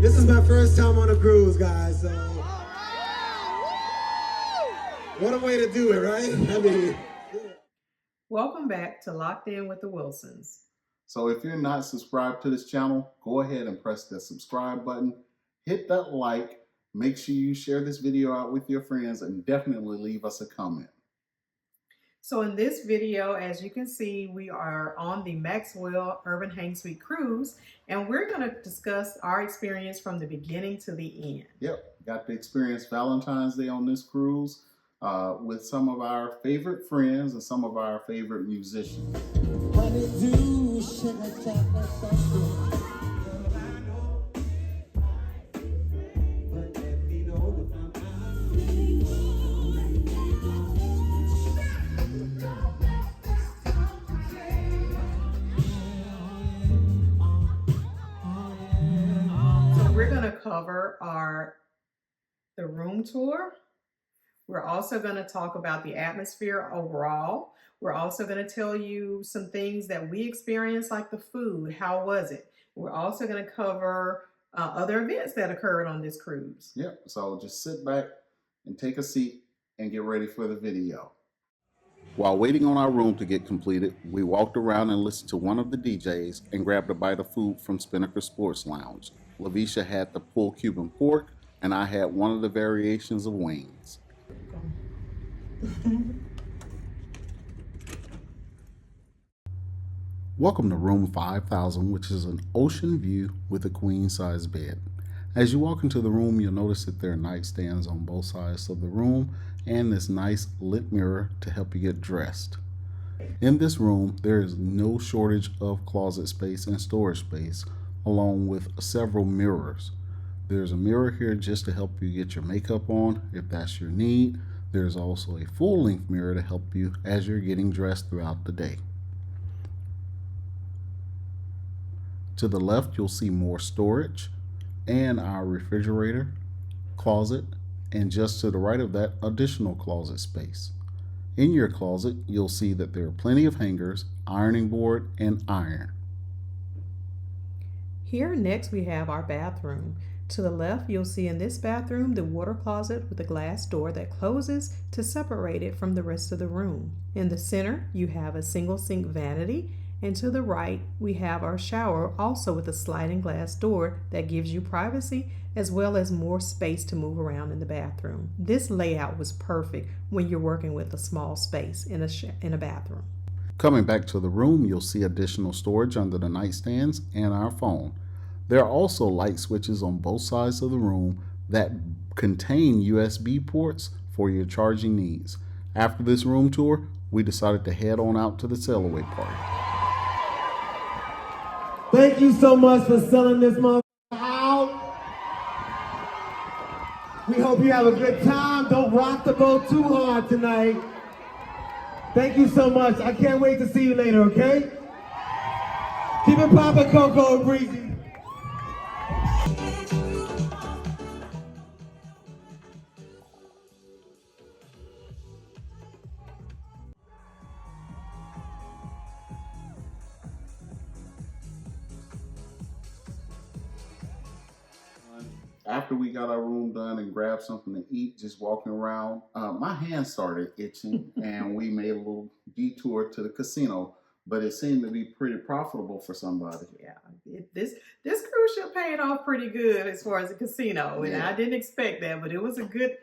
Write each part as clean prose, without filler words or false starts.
This is my first time on a cruise, guys, so what a way to do it, right? I mean, welcome back to Locked In with the Wilsons. So if you're not subscribed to this channel, go ahead and press the subscribe button, hit that like, make sure you share this video out with your friends, and definitely leave us a comment. So in this video, as you can see, we are on the Maxwell Urban Hang Suite Cruise, and we're going to discuss our experience from the beginning to the end. Yep, got to experience Valentine's Day on this cruise with some of our favorite friends and some of our favorite musicians. We're going to cover the room tour. We're also going to talk about the atmosphere overall. We're also going to tell you some things that we experienced, like the food. How was it? We're also going to cover other events that occurred on this cruise. Yep, so just sit back and take a seat and get ready for the video. While waiting on our room to get completed, we walked around and listened to one of the DJs and grabbed a bite of food from Spinnaker Sports Lounge. Lavisha had the pulled Cuban pork, and I had one of the variations of wings. Welcome to room 5000, which is an ocean view with a queen-size bed. As you walk into the room, you'll notice that there are nightstands on both sides of the room and this nice lit mirror to help you get dressed. In this room, there is no shortage of closet space and storage space, along with several mirrors. There's a mirror here just to help you get your makeup on if that's your need. There's also a full-length mirror to help you as you're getting dressed throughout the day. To the left, you'll see more storage and our refrigerator, closet, and just to the right of that, additional closet space. In your closet, you'll see that there are plenty of hangers, ironing board, and iron. Here next we have our bathroom. To the left, you'll see in this bathroom the water closet with a glass door that closes to separate it from the rest of the room. In the center, you have a single sink vanity, and to the right, we have our shower, also with a sliding glass door that gives you privacy as well as more space to move around in the bathroom. This layout was perfect when you're working with a small space in a bathroom. Coming back to the room, you'll see additional storage under the nightstands and our phone. There are also light switches on both sides of the room that contain USB ports for your charging needs. After this room tour, we decided to head on out to the sail-away party. thank you so much for selling this motherfucker out. We hope you have a good time. Don't rock the boat too hard tonight. Thank you so much. I can't wait to see you later, okay? Keep it poppin', Coco and Breezy. After we got our room done and grabbed something to eat, just walking around, my hands started itching and we made a little detour to the casino, but it seemed to be pretty profitable for somebody. Yeah, this cruise ship paid off pretty good as far as a casino, and Yeah. I didn't expect that, but it was a good,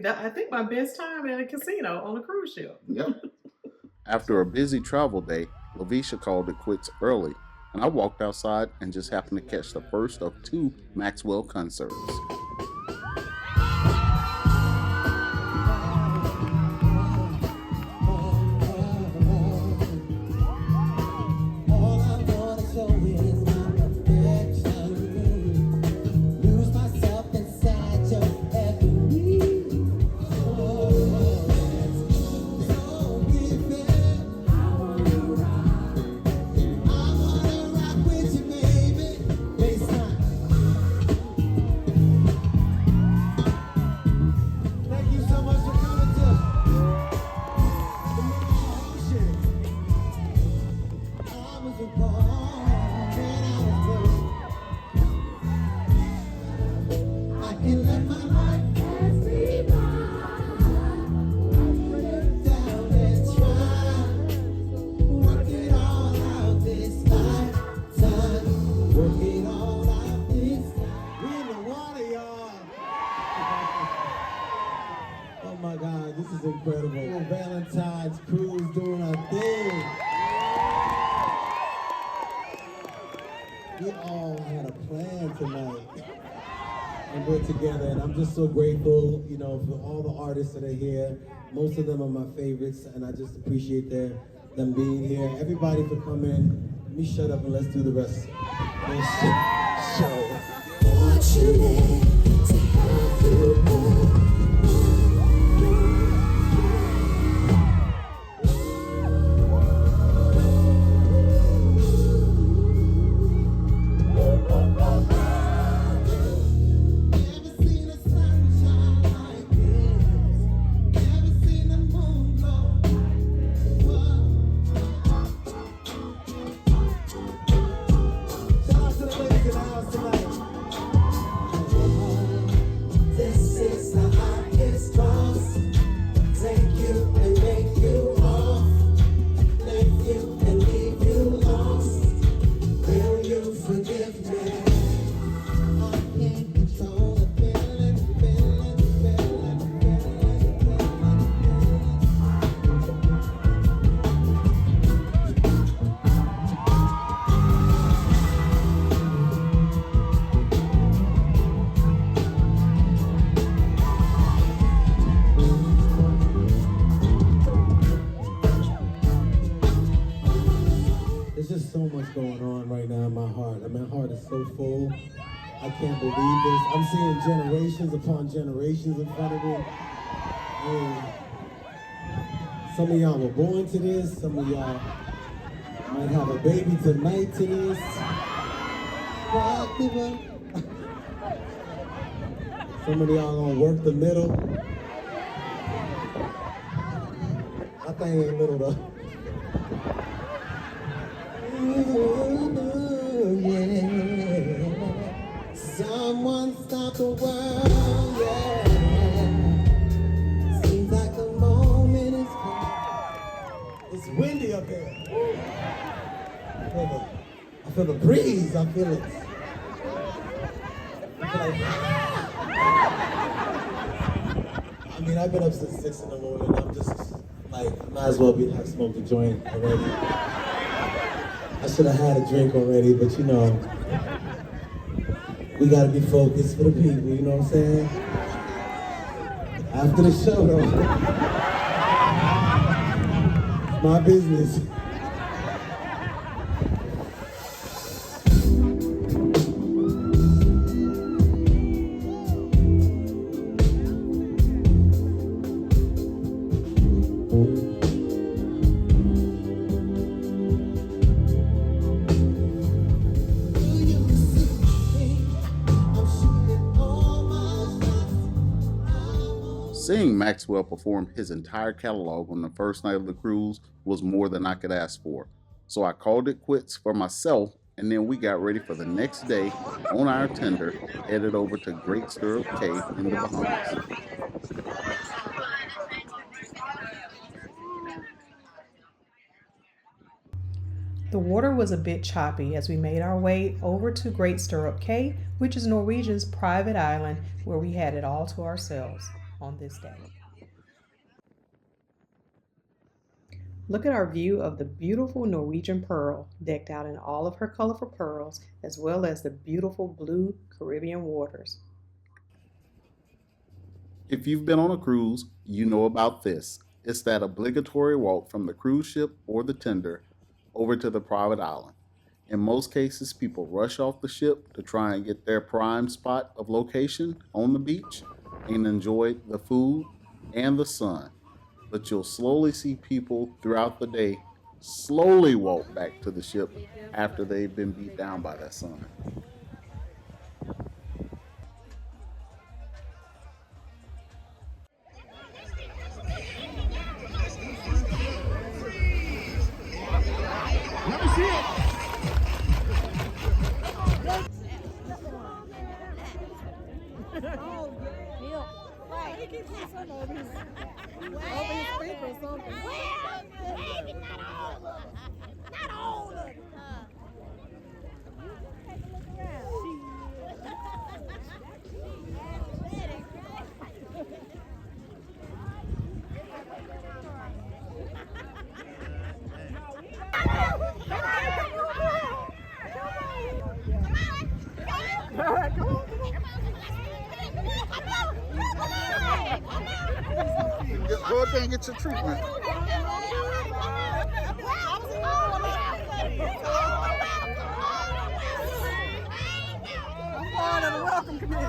I think my best time at a casino on a cruise ship. Yep. After a busy travel day, Lavisha called it quits early, and I walked outside and just happened to catch the first of 2 Maxwell concerts. I had a plan tonight. And we're together, and I'm just so grateful, you know, for all the artists that are here. Most of them are my favorites, and I just appreciate them being here. Everybody for coming. Let me shut up and let's do the rest of this show. Want you there to have you. Going on right now in my heart. My heart is so full. I can't believe this. I'm seeing generations upon generations in front of me. Some of y'all were born to this. Some of y'all might have a baby tonight to this. Some of y'all gonna work the middle. I think ain't little though. Ooh, yeah. Someone stop the world, yeah. Seems like a moment is come. It's windy up here. I feel the breeze, I feel it. I mean, I've been up since 6 in the morning. I'm just like, might as well have smoked a joint already. I should have had a drink already, but you know, we gotta be focused for the people, you know what I'm saying? After the show, though, it's my business. Seeing Maxwell perform his entire catalog on the first night of the cruise was more than I could ask for. So I called it quits for myself, and then we got ready for the next day on our tender, headed over to Great Stirrup Cay in the Bahamas. The water was a bit choppy as we made our way over to Great Stirrup Cay, which is Norwegian's private island where we had it all to ourselves on this day. Look at our view of the beautiful Norwegian Pearl, decked out in all of her colorful pearls, as well as the beautiful blue Caribbean waters. If you've been on a cruise, you know about this. It's that obligatory walk from the cruise ship or the tender over to the private island. In most cases, people rush off the ship to try and get their prime spot of location on the beach and enjoy the food and the sun. But you'll slowly see people throughout the day slowly walk back to the ship after they've been beat down by that sun. Let me see it. Maybe not all of it. Not all of it. Take a look around. Go up there and get your treatment. I'm part of the welcome committee.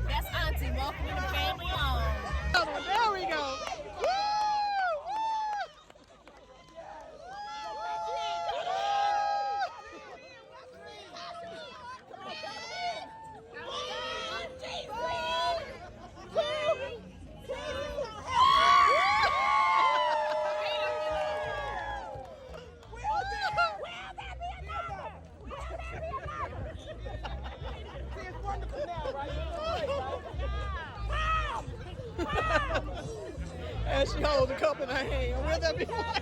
That's Auntie. Welcome to the family home. There we go. And she holds a cup in her hand. Will that be what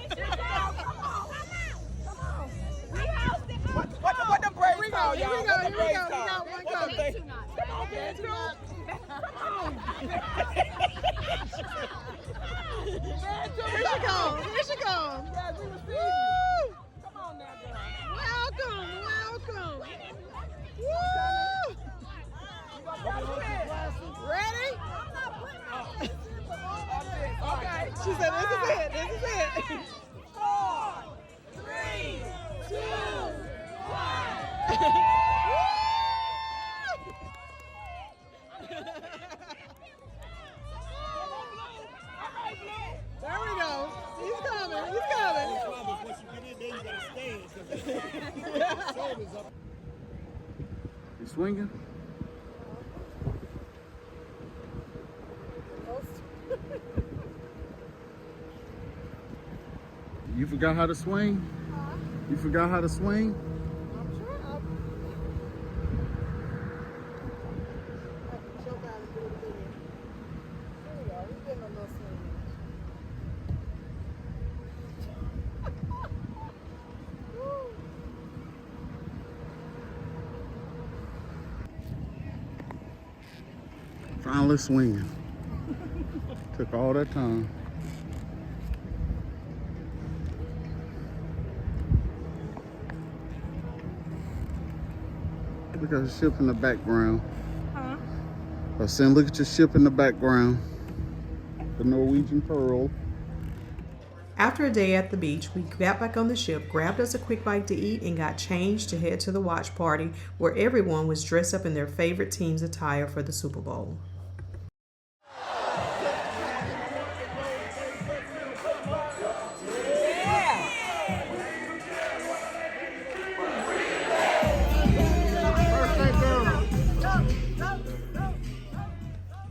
the braids call, y'all? What the braids call? What the braids? Come on, man. Come on. Here she comes. Here she comes. Woo! Come on now, girl. Welcome. Woo! Ready? Okay. She said, this is it. This is it. 4, 3, 2, 1. There we go. He's coming. He's coming. Once you get in there, you gotta stand. You swinging? You forgot how to swing? You forgot how to swing? I'm sure I'll jump out and do it again. There we go. We're getting a little swing. Finally swinging. Took all that time. Look at the ship in the background. Huh? I was saying, look at your ship in the background. The Norwegian Pearl. After a day at the beach, we got back on the ship, grabbed us a quick bite to eat, and got changed to head to the watch party where everyone was dressed up in their favorite team's attire for the Super Bowl.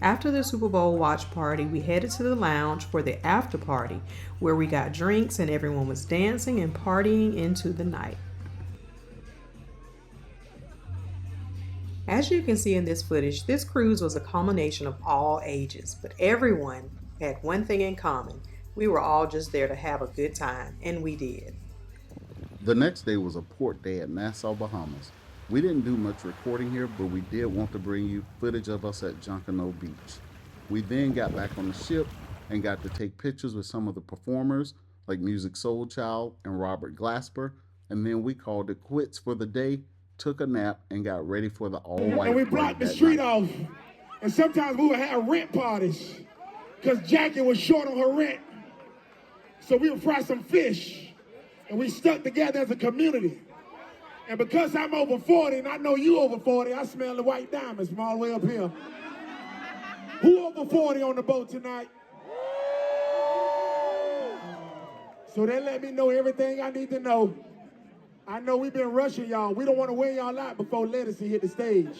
After the Super Bowl watch party, we headed to the lounge for the after party, where we got drinks and everyone was dancing and partying into the night. As you can see in this footage, this cruise was a culmination of all ages, but everyone had one thing in common. We were all just there to have a good time, and we did. The next day was a port day at Nassau, Bahamas. We didn't do much recording here, but we did want to bring you footage of us at Junkanoo Beach. We then got back on the ship and got to take pictures with some of the performers like Music Soulchild and Robert Glasper, and then we called it quits for the day, took a nap, and got ready for the all-white And we party blocked the that street night. off. And sometimes we would have rent parties because Jackie was short on her rent. So we would fry some fish and we stuck together as a community. And because I'm over 40 and I know you over 40, I smell the white diamonds from all the way up here. Who over 40 on the boat tonight? So they let me know everything I need to know. I know we've been rushing y'all. We don't want to wear y'all out before Ledisi hit the stage.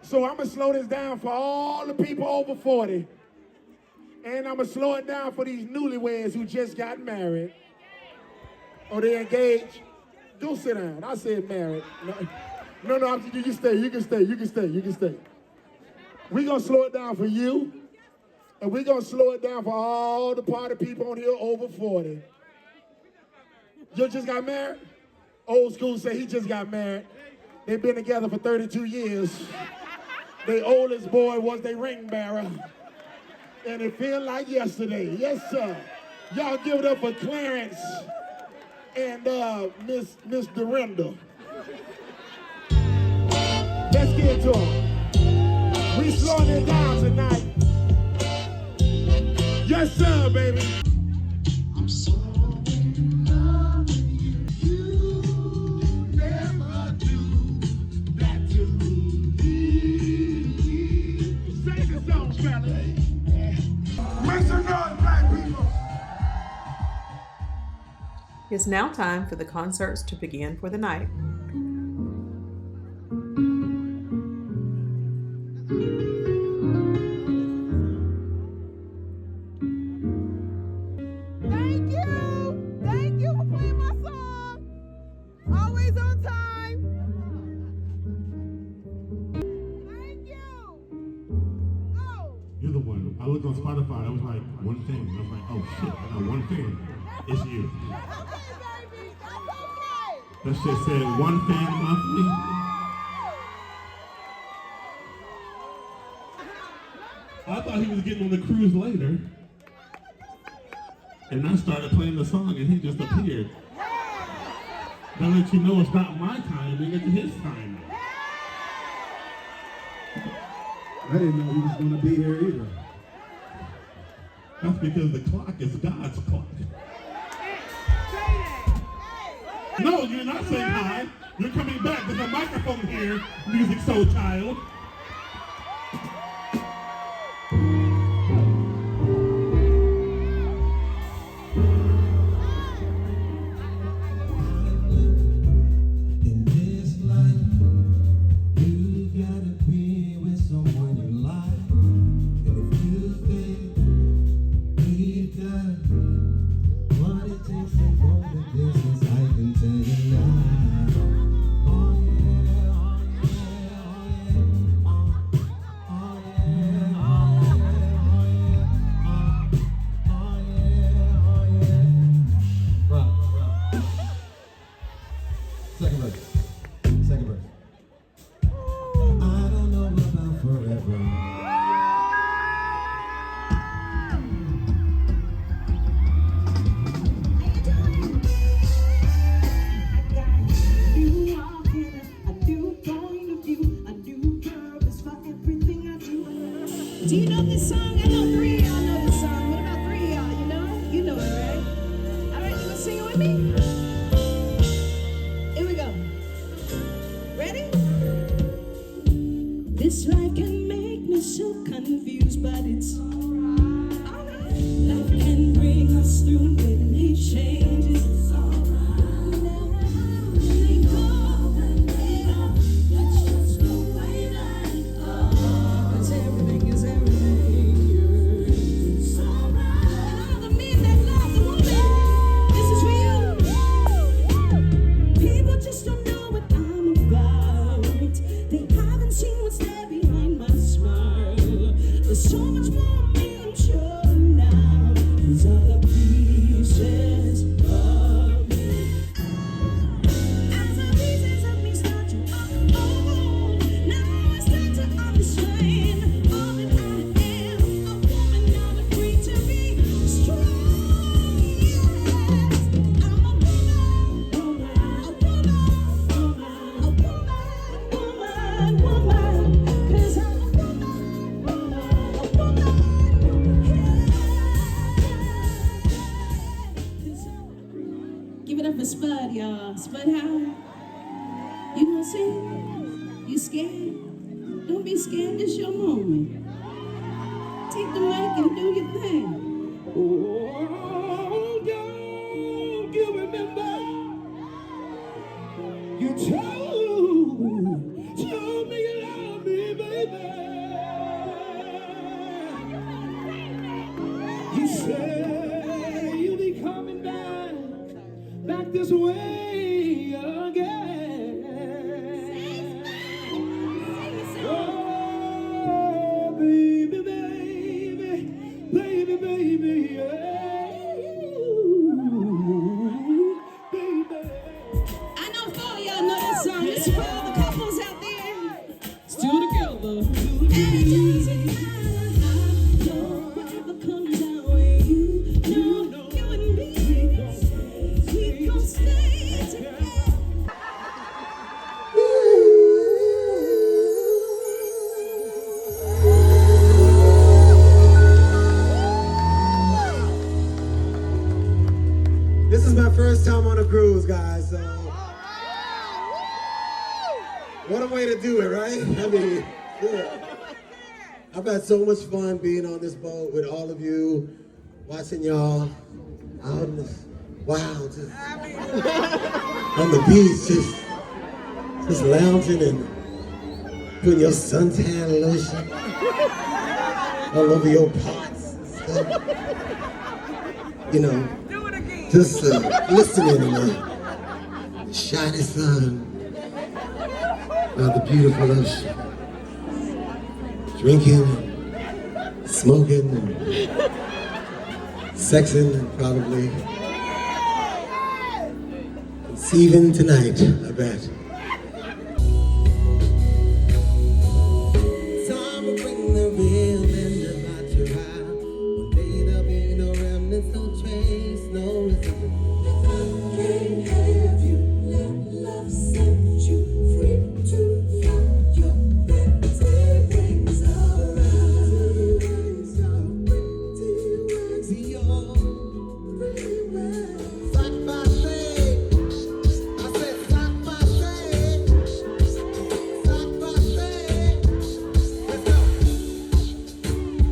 So I'm going to slow this down for all the people over 40. And I'm going to slow it down for these newlyweds who just got married. Or they engaged. Don't sit down. I said married. No, you can stay. You can stay. You can stay. You can stay. We're going to slow it down for you. And we're going to slow it down for all the party people on here over 40. You just got married? Old school say he just got married. They've been together for 32 years. Their oldest boy was their ring bearer. and it feels like yesterday. Yes, sir. Y'all give it up for Clarence and Miss Dorinda. Let's get to them. We slowing it down tonight. Yes, sir, baby. I'm so in love with you. You never do that to me. Sing the song, fella. Make some noise, black people. It's now time for the concerts to begin for the night. Thank you for playing my song. Always on time. Thank you. Oh. You're the one. I looked on Spotify. I was like, one thing. I was like, oh shit, I got one thing. It's you. That's okay, baby. That's okay. That shit said one fan monthly. I thought he was getting on the cruise later. And I started playing the song and he just appeared. That lets you know it's not my timing, it's his timing. I didn't know he was going to be here either. That's because the clock is God's clock. No, you're not saying hi. You're coming back. There's a microphone here, Music Soulchild. Do you know this song? I know 3 of y'all know this song. What about 3 of y'all? You know it? You know it, right? All right, you gonna sing it with me? Here we go. Ready? This life can make me so confused, but it's alright. Life can bring us through many changes. It's alright. So much more me, I'm sure now. These are the pieces of me. As the pieces of me start to unfold, now it's time to understand all that I am. A woman, not afraid to be strong. Yes, I'm a woman, woman. 'Cause I'm a give it up for Spud, y'all. Spud how? You gonna sing? You scared? Don't be scared, this your moment. Take the mic and do your thing. Oh, don't you remember? You told me you love me, baby. You say you'll be coming back this way again. Oh, baby, yeah. Baby. I know 4 of y'all know this song. This is for all the couples out there. Still together. Hey. my first time on a cruise, guys, so what a way to do it, right? I mean, yeah. I've had so much fun being on this boat with all of you, watching y'all out in the wild, just on the beach, just lounging and putting your suntan lotion all over your parts and stuff. You know, just listening to the shiny sun of the beautiful ocean. Drinking, smoking, and sexing, and probably conceiving tonight, I bet. Time will bring the real end about your eye. One day there'll be no remnants, no trace, no residual. If I can't have you, let love set you free to fly your pretty wings around. See your pretty wings. Sock by shade. I said sock by shade. Sock by shade. Let's go.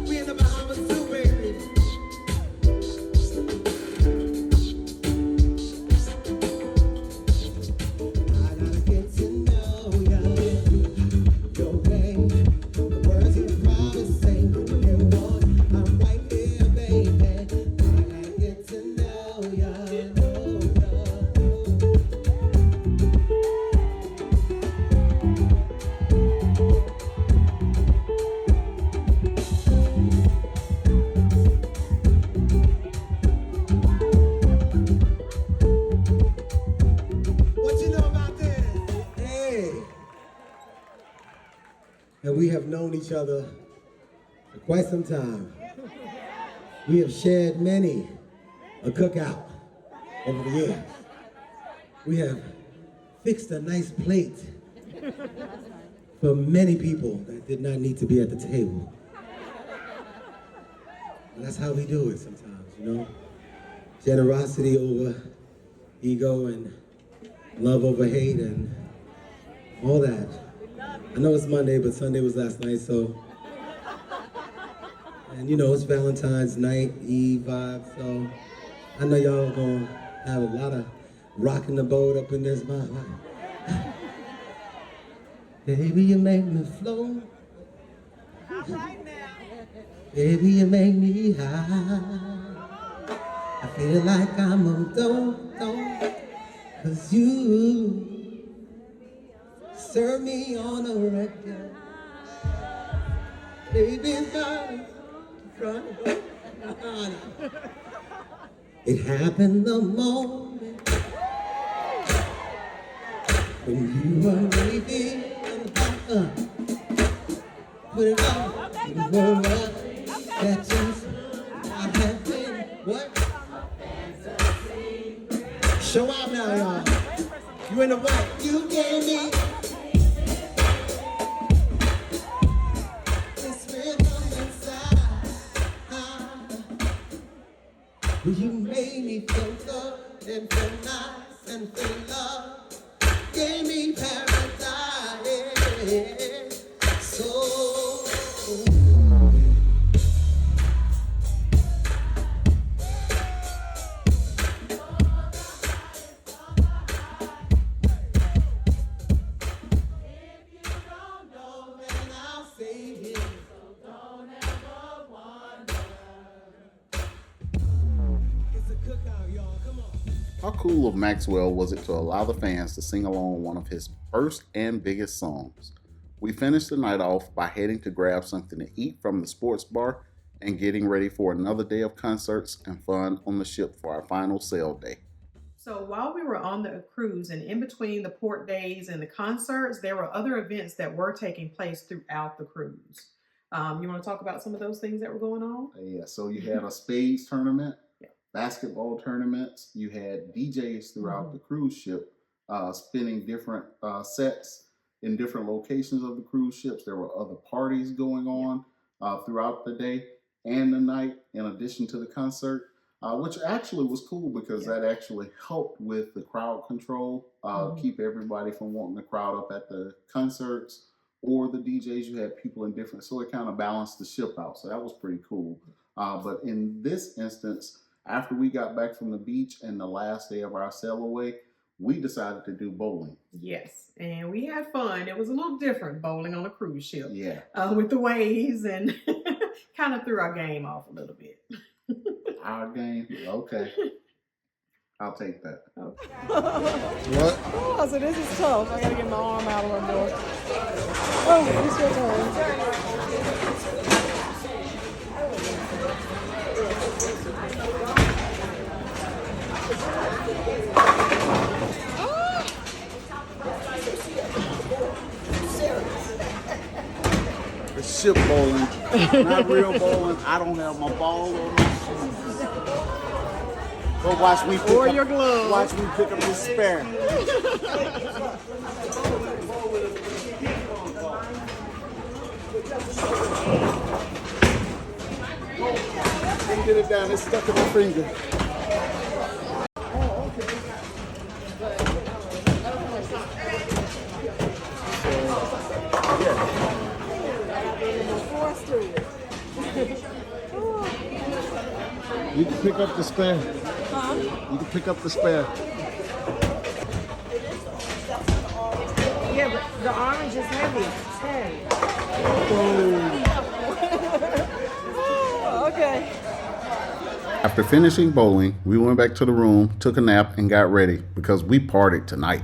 We in the Bahamas too, baby. I gotta get to know ya. Your way. The words you probably say when you want. I'm right here, baby. I gotta get to know ya. What you know about this? Hey. And we have known each other for quite some time. We have shared many a cookout over the years. We have fixed a nice plate for many people that did not need to be at the table. And that's how we do it sometimes, you know? Generosity over ego and love over hate and all that. I know it's Monday, but Sunday was last night, so. And you know, it's Valentine's night, Eve vibe, so I know y'all gonna have a lot of rocking the boat up in this vibe. Baby, you make me float. Baby, you make me high. I feel like I'm a dope, 'cause you serve me on a regular. Baby, not front. It happened the moment when you were waiting on the back up. Put it up, you were up. That just I had been what? Show out now, y'all. You in the right. You gave me this rhythm inside. You made me feel good and feel nice and feel love. Gave me paradise. So How cool of Maxwell was it to allow the fans to sing along one of his first and biggest songs? We finished the night off by heading to grab something to eat from the sports bar and getting ready for another day of concerts and fun on the ship for our final sail day. So while we were on the cruise and in between the port days and the concerts, there were other events that were taking place throughout the cruise. You want to talk about some of those things that were going on? Yeah, so you had a spades tournament, basketball tournaments, you had DJs throughout the cruise ship spinning different sets in different locations of the cruise ships. There were other parties going on throughout the day and the night in addition to the concert. which actually was cool because that actually helped with the crowd control, keep everybody from wanting to crowd up at the concerts or the DJs. You had people in different, so it kind of balanced the ship out. So that was pretty cool. But in this instance, after we got back from the beach and the last day of our sail away, we decided to do bowling. Yes, and we had fun. It was a little different bowling on a cruise ship. Yeah. With the waves and kind of threw our game off a little bit. Our game? Okay. I'll take that. Okay. What? Oh, so this is tough. I gotta get my arm out a little more. Oh, it's your turn. It's ship bowling, not real bowling. I don't have my ball or my shoes. But watch me pick Or up, your gloves. Watch me pick up the spare. Can't get it down. It's stuck in my finger. You can pick up the spare. You can pick up the spare. Yeah, but the orange is heavy. Oh, okay. After finishing bowling, we went back to the room, took a nap, and got ready because we partied tonight.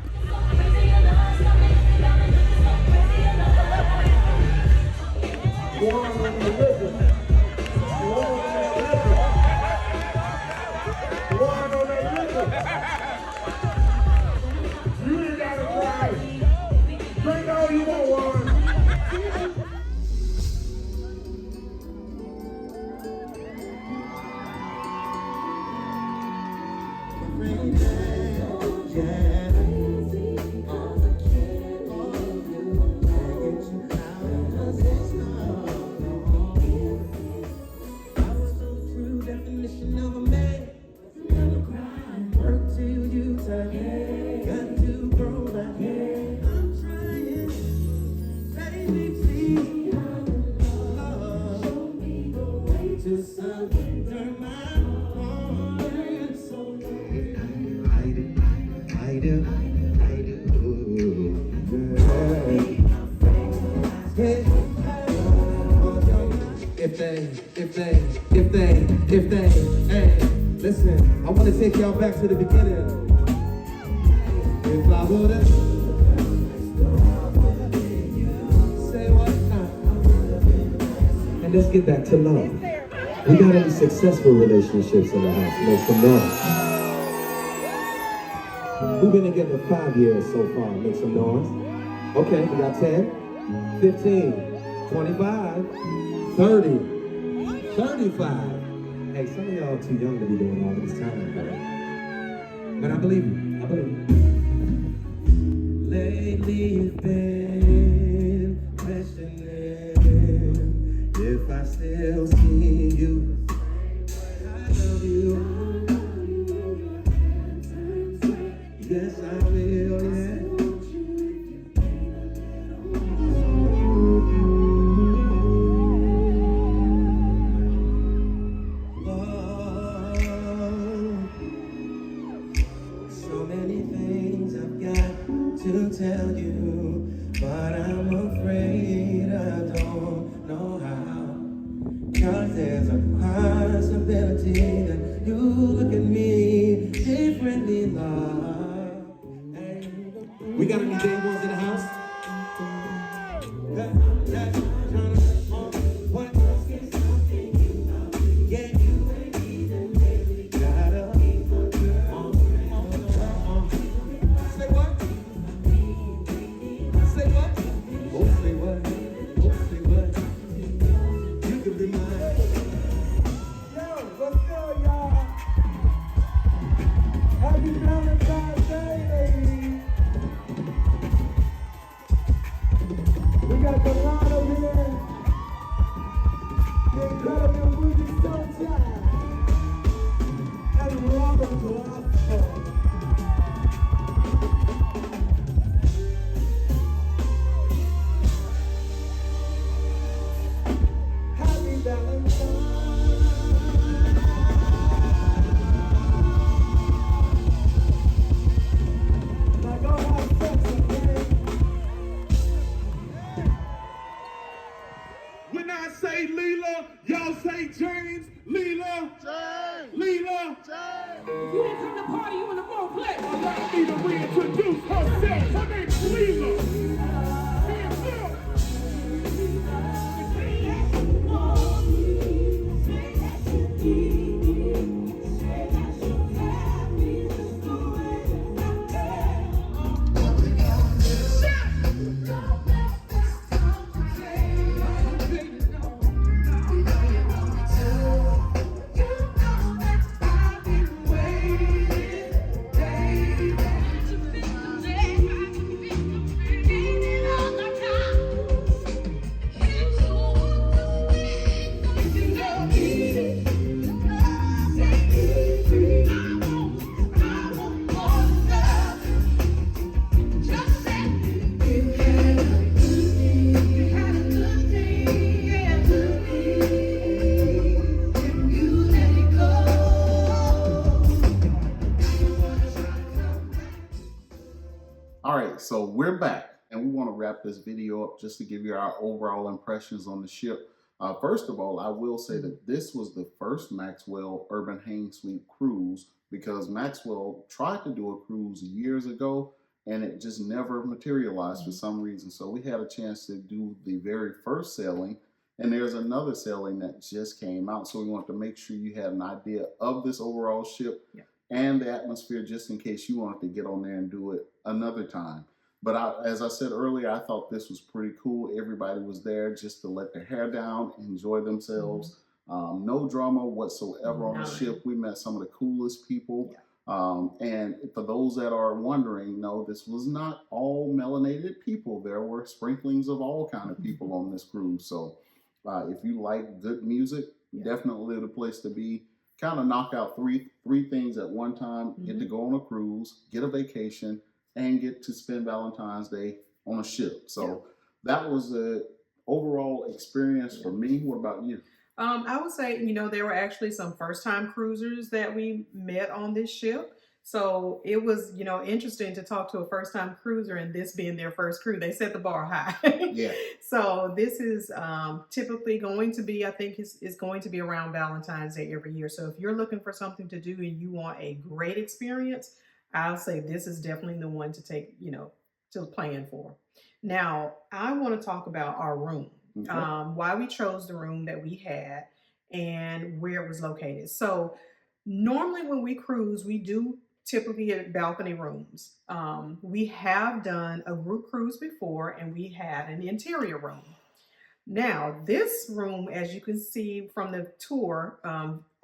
If they, hey, listen, I want to take y'all back to the beginning. If I would've, say what? And let's get back to love. We got any successful relationships in the house? Make some noise. We've been together 5 years so far. Make some noise. Okay, we got 10, 15, 25, 30. 35. Hey, some of y'all too young to be doing all this time, bro. But I believe you. I believe you. Lately you've been questioning if I still see you. I love you. Yes, I will, yeah. Tell you, but I'm afraid I don't know how. Cause there's a possibility that you look at me differently, love. We got any day ones in the house? What? Yeah. Say what? Happy Valentine. Now go have sex, okay? When I say Leela, y'all say James. Leela. James. Leela. James. You didn't come to party, you in the wrong place. Allow me to reintroduce herself. Her name's Leela. Hands up. All right, so we're back, and we want to wrap this video up just to give you our overall impressions on the ship. First of all, I will say that this was the first Maxwell Urban Hang Suite cruise, because Maxwell tried to do a cruise years ago, and it just never materialized for some reason. So we had a chance to do the very first sailing, and there's another sailing that just came out. So we wanted to make sure you had an idea of this overall ship. Yeah. And the atmosphere, just in case you wanted to get on there and do it another time. But as I said earlier, I thought this was pretty cool. Everybody was there just to let their hair down, enjoy themselves. No drama whatsoever on the ship. We met some of the coolest people. Yeah. And for those that are wondering, no, this was not all melanated people. There were sprinklings of all kind of people on this cruise. So if you like good music, definitely the place to be. Kind of knock out three things at one time. Get to go on a cruise, get a vacation, and get to spend Valentine's Day on a ship. So that was the overall experience for me. What about you? I would say, there were actually some first-time cruisers that we met on this ship. So it was, interesting to talk to a first-time cruiser and this being their first cruise. They set the bar high. Yeah. So this is typically going to be, I think it's going to be around Valentine's Day every year. So if you're looking for something to do and you want a great experience, I'll say this is definitely the one to take, to plan for. Now, I want to talk about our room, why we chose the room that we had and where it was located. So normally when we cruise, we do typically get balcony rooms. We have done a group cruise before and we had an interior room. Now this room, as you can see from the tour,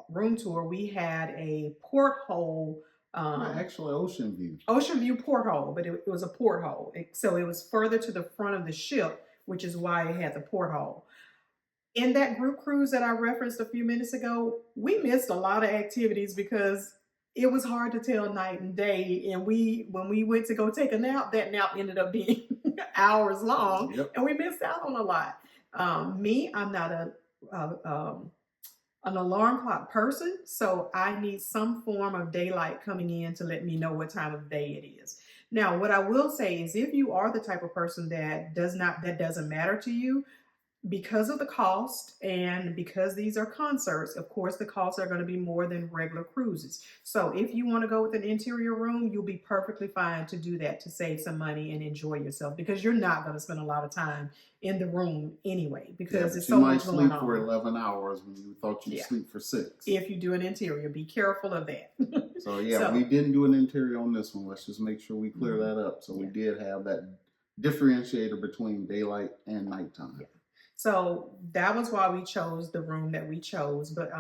room tour, we had a porthole. Actually, ocean view. Ocean view porthole, but it was a porthole. So it was further to the front of the ship, which is why it had the porthole. In that group cruise that I referenced a few minutes ago, we missed a lot of activities because it was hard to tell night and day. And when we went to go take a nap, that nap ended up being hours long. Yep. And we missed out on a lot. I'm not an alarm clock person, so I need some form of daylight coming in to let me know what time of day it is. Now, what I will say is if you are the type of person that doesn't matter to you, because of the cost and because these are concerts, of course, the costs are going to be more than regular cruises. So if you want to go with an interior room, you'll be perfectly fine to do that to save some money and enjoy yourself, because you're not going to spend a lot of time in the room anyway, because it's so much going on. You might sleep for 11 hours when you thought you'd sleep for 6. If you do an interior, be careful of that. So we didn't do an interior on this one. Let's just make sure we clear that up. So we did have that differentiator between daylight and nighttime. Yeah. So that was why we chose the room that we chose. But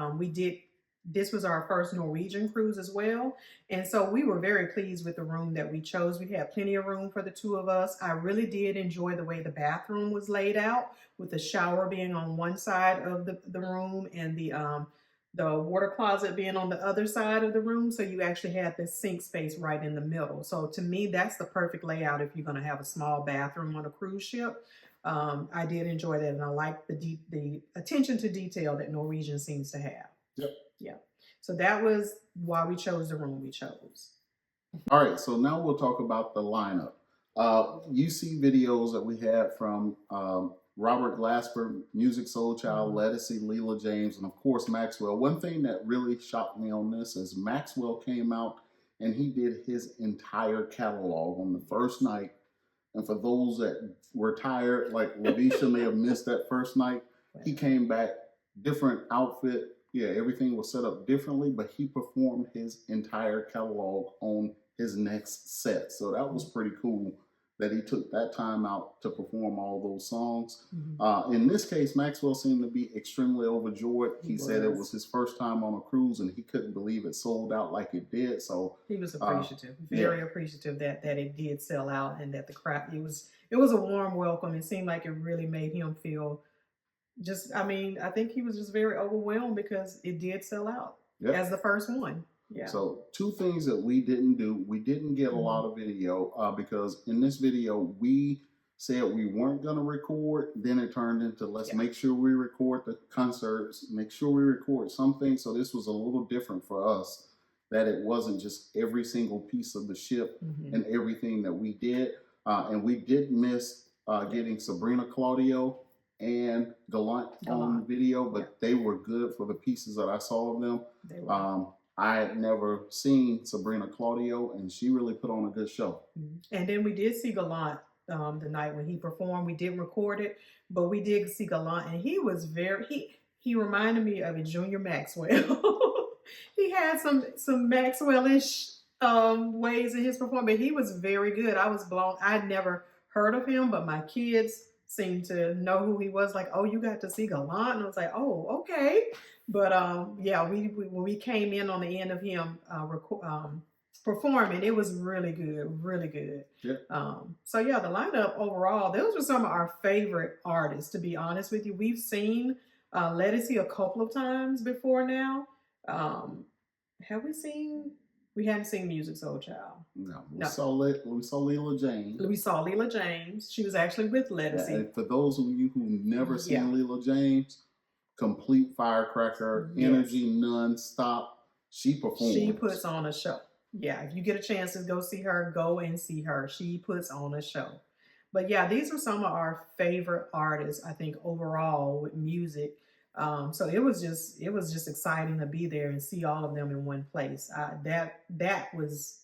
this was our first Norwegian cruise as well. And so we were very pleased with the room that we chose. We had plenty of room for the two of us. I really did enjoy the way the bathroom was laid out, with the shower being on one side of the room and the water closet being on the other side of the room. So you actually had this sink space right in the middle. So to me, that's the perfect layout if you're going to have a small bathroom on a cruise ship. I did enjoy that, and I like the attention to detail that Norwegian seems to have. Yep. Yeah. So that was why we chose the room we chose. All right, so now we'll talk about the lineup. You see videos that we had from Robert Glasper, Music Soulchild, Ledisi, Leela James, and of course Maxwell. One thing that really shocked me on this is Maxwell came out and he did his entire catalog on the first night. And for those that were tired, like Ledisi may have missed that first night, he came back, different outfit. Yeah, everything was set up differently, but he performed his entire catalog on his next set. So that was pretty cool that he took that time out to perform all those songs. In this case, Maxwell seemed to be extremely overjoyed. He said it was his first time on a cruise and he couldn't believe it sold out like it did. So he was appreciative, very appreciative that it did sell out, and that the crowd, it was a warm welcome. It seemed like it really made him feel I think he was just very overwhelmed because it did sell out as the first one. Yeah. So two things that we didn't do. We didn't get a lot of video because in this video we said we weren't going to record. Then it turned into let's make sure we record the concerts, make sure we record something. So this was a little different for us, that it wasn't just every single piece of the ship and everything that we did. And we did miss getting Sabrina Claudio and Gallant on video, but they were good for the pieces that I saw of them. They were. I had never seen Sabrina Claudio, and she really put on a good show. And then we did see Gallant the night when he performed. We didn't record it, but we did see Gallant, and he was he reminded me of a Junior Maxwell. He had some Maxwell-ish ways in his performance, but he was very good. I was blown. I'd never heard of him, but my kids seemed to know who he was. Like, oh, you got to see Gallant? And I was like, oh, okay. But when we came in on the end of him performing, it was really good, really good. Yeah. So the lineup overall, those were some of our favorite artists, to be honest with you. We've seen Ledisi a couple of times before now. Have we seen? We hadn't seen Music Soulchild. No. We saw Leela James. We saw Leela James. She was actually with Ledisi. And for those of you who never seen Leela James, complete firecracker, energy non-stop. She performs. She puts on a show. Yeah, if you get a chance to go see her, go and see her. She puts on a show. But these are some of our favorite artists, I think, overall with music. So it was just exciting to be there and see all of them in one place. That was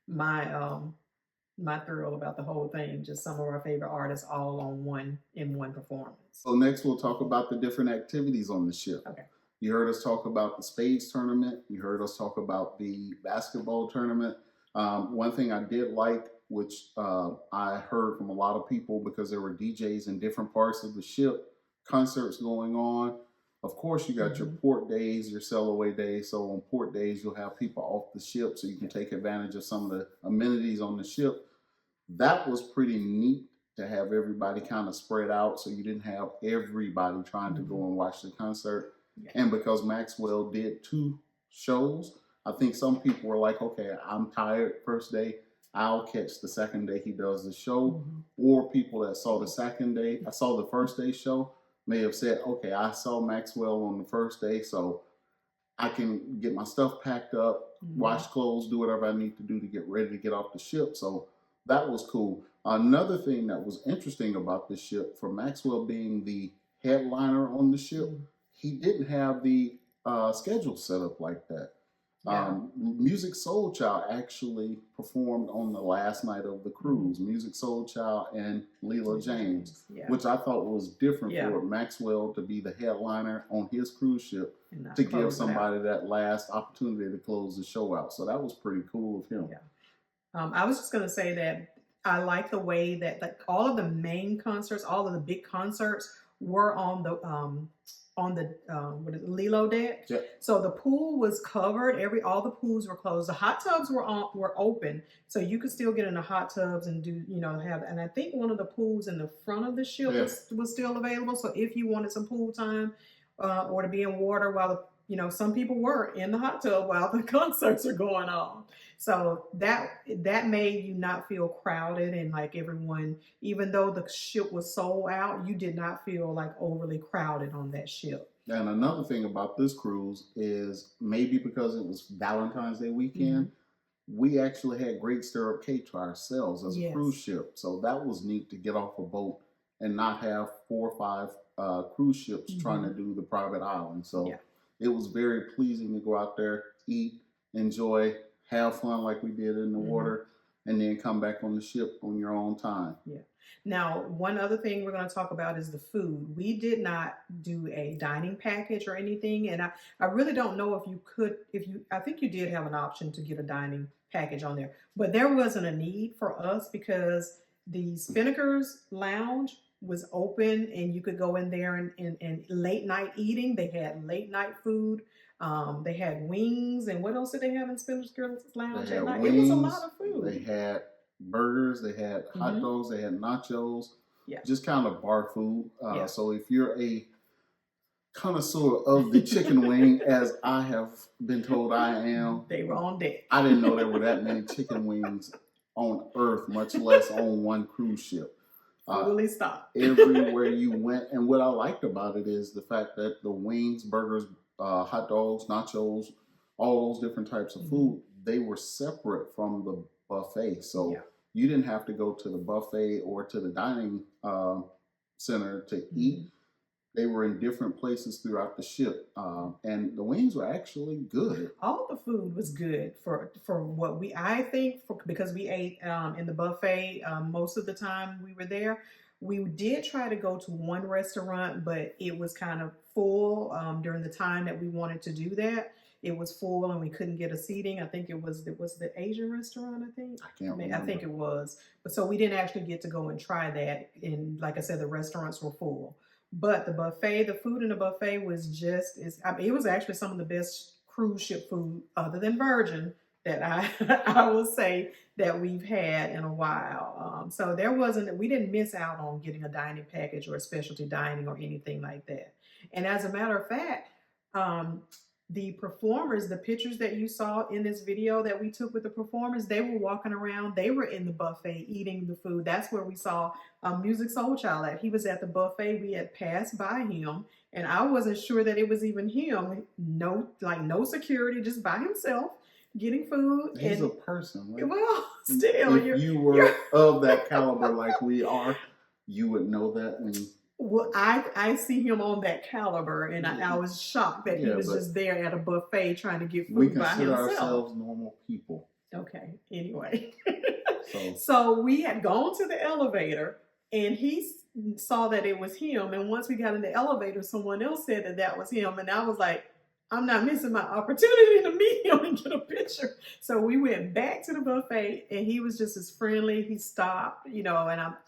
my thrill about the whole thing. Just some of our favorite artists all in one performance. So next we'll talk about the different activities on the ship. Okay. You heard us talk about the spades tournament. You heard us talk about the basketball tournament. One thing I did like, which I heard from a lot of people because there were DJs in different parts of the ship, concerts going on. Of course, you got your port days, your sail away days. So on port days, you'll have people off the ship so you can take advantage of some of the amenities on the ship. That was pretty neat to have everybody kind of spread out so you didn't have everybody trying to go and watch the concert. Yeah. And because Maxwell did 2 shows, I think some people were like, okay, I'm tired first day. I'll catch the second day he does the show. Or people that saw the first day show may have said, okay, I saw Maxwell on the first day, so I can get my stuff packed up, wash clothes, do whatever I need to do to get ready to get off the ship. So that was cool. Another thing that was interesting about this ship, for Maxwell being the headliner on the ship, he didn't have the schedule set up like that. Music Soulchild actually performed on the last night of the cruise. Music Soulchild and Leela James, which I thought was different for Maxwell to be the headliner on his cruise ship to give somebody that last opportunity to close the show out. So that was pretty cool of him. I was just going to say that I like the way that all of the main concerts, all of the big concerts were on the Lilo deck. So the pool was covered. All the pools were closed. The hot tubs were open, so you could still get in the hot tubs and do And I think one of the pools in the front of the ship was still available. So if you wanted some pool time or to be in water while some people were in the hot tub while the concerts are going on. So that made you not feel crowded and like everyone, even though the ship was sold out, you did not feel like overly crowded on that ship. And another thing about this cruise is maybe because it was Valentine's Day weekend, we actually had Great Stirrup Cay to ourselves as a cruise ship. So that was neat to get off a boat and not have 4 or 5 cruise ships trying to do the private island. So it was very pleasing to go out there, eat, enjoy, have fun like we did in the water, and then come back on the ship on your own time. Yeah. Now, one other thing we're going to talk about is the food. We did not do a dining package or anything, and I really don't know if you could, I think you did have an option to get a dining package on there, but there wasn't a need for us because the Spinnaker's Lounge was open and you could go in there and late night eating. They had late night food. They had wings, and what else did they have in Spinnaker's Lounge at night? Wings, it was a lot of food. They had burgers, they had hot dogs, they had nachos, just kind of bar food. So if you're a connoisseur of the chicken wing, as I have been told I am, they were on deck. I didn't know there were that many chicken wings on Earth, much less on one cruise ship. Really stopped. Everywhere you went, and what I liked about it is the fact that the wings, burgers, hot dogs, nachos, all those different types of food, they were separate from the buffet. So you didn't have to go to the buffet or to the dining center to eat. They were in different places throughout the ship, and the wings were actually good. All the food was good for what because we ate in the buffet most of the time we were there. We did try to go to one restaurant, but it was kind of full during the time that we wanted to do that. It was full and we couldn't get a seating. I think it was the Asian restaurant, I think. I can't remember. I think it was. But so we didn't actually get to go and try that. And like I said, the restaurants were full. But the buffet, the food in the buffet was it was actually some of the best cruise ship food other than Virgin that I will say that we've had in a while. So we didn't miss out on getting a dining package or a specialty dining or anything like that. And as a matter of fact, the performers, the pictures that you saw in this video that we took with the performers, they were walking around. They were in the buffet eating the food. That's where we saw Music Soulchild at. He was at the buffet. We had passed by him, and I wasn't sure that it was even him. No security, just by himself getting food. He's a person. Right? Well, still, if you were of that caliber like we are, you would know that when. Well, I see him on that caliber, and I was shocked that he was just there at a buffet trying to get food by himself. We consider ourselves normal people. Okay, anyway. So we had gone to the elevator, and he saw that it was him, and once we got in the elevator, someone else said that was him, and I was like, I'm not missing my opportunity to meet him and get a picture. So we went back to the buffet, and he was just as friendly. He stopped, and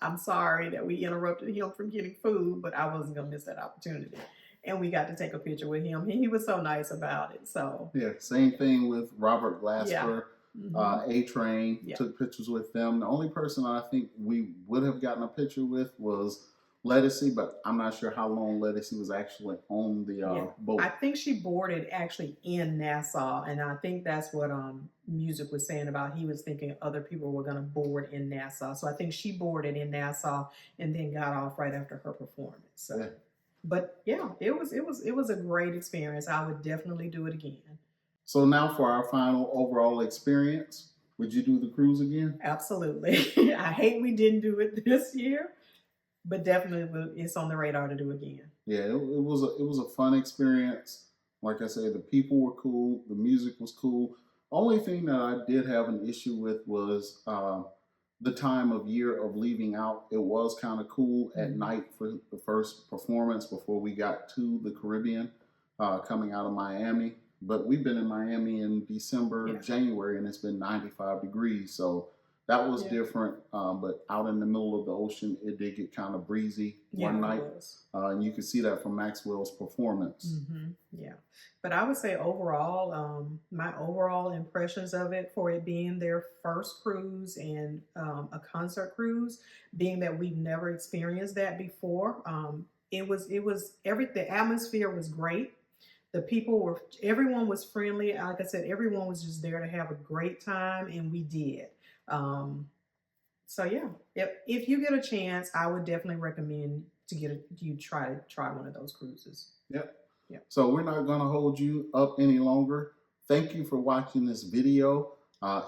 I'm sorry that we interrupted him from getting food, but I wasn't going to miss that opportunity. And we got to take a picture with him. He was so nice about it. So same thing with Robert Glasper, A-Train, took pictures with them. The only person I think we would have gotten a picture with was Ledisi, but I'm not sure how long Ledisi was actually on the boat. I think she boarded actually in Nassau, and I think that's what Music was saying about. He was thinking other people were going to board in Nassau, so I think she boarded in Nassau and then got off right after her performance. So, but it was a great experience. I would definitely do it again. So now for our final overall experience, would you do the cruise again? Absolutely. I hate we didn't do it this year. But definitely, it's on the radar to do again. Yeah, it was a fun experience. Like I said, the people were cool. The music was cool. Only thing that I did have an issue with was the time of year of leaving out. It was kind of cool at night for the first performance before we got to the Caribbean, coming out of Miami. But we've been in Miami in December, January, and it's been 95 degrees. So that was different, but out in the middle of the ocean, it did get kind of breezy one night. And you can see that from Maxwell's performance. Yeah. But I would say overall, my overall impressions of it, for it being their first cruise and a concert cruise, being that we've never experienced that before, the atmosphere was great. The people were, everyone was friendly. Like I said, everyone was just there to have a great time, and we did. So yeah, if you get a chance, I would definitely recommend you try one of those cruises. Yep. Yep. So we're not going to hold you up any longer. Thank you for watching this video.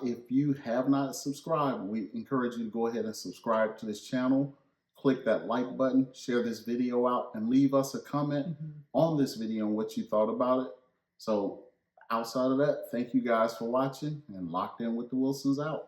If you have not subscribed, we encourage you to go ahead and subscribe to this channel. Click that like button, share this video out, and leave us a comment on this video and what you thought about it. So outside of that, thank you guys for watching, and Locked In with the Wilsons out.